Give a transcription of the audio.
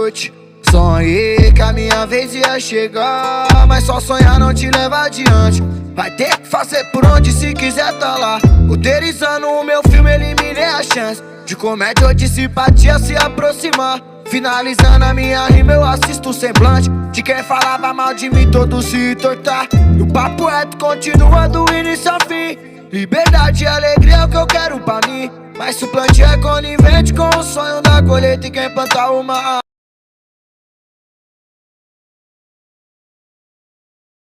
noite. Sonhei que a minha vez ia chegar, mas só sonhar não te leva adiante. Vai ter que fazer por onde se quiser tá lá. Roteirizando o meu filme, eliminei a chance de comédia ou de simpatia se aproximar. Finalizando a minha rima, eu assisto o semblante de quem falava mal de mim, todo se tortar. E o papo reto continua do início ao fim. Liberdade e alegria é o que eu quero pra mim, mas se o plantio é conivente com o sonho da colheita e quem planta uma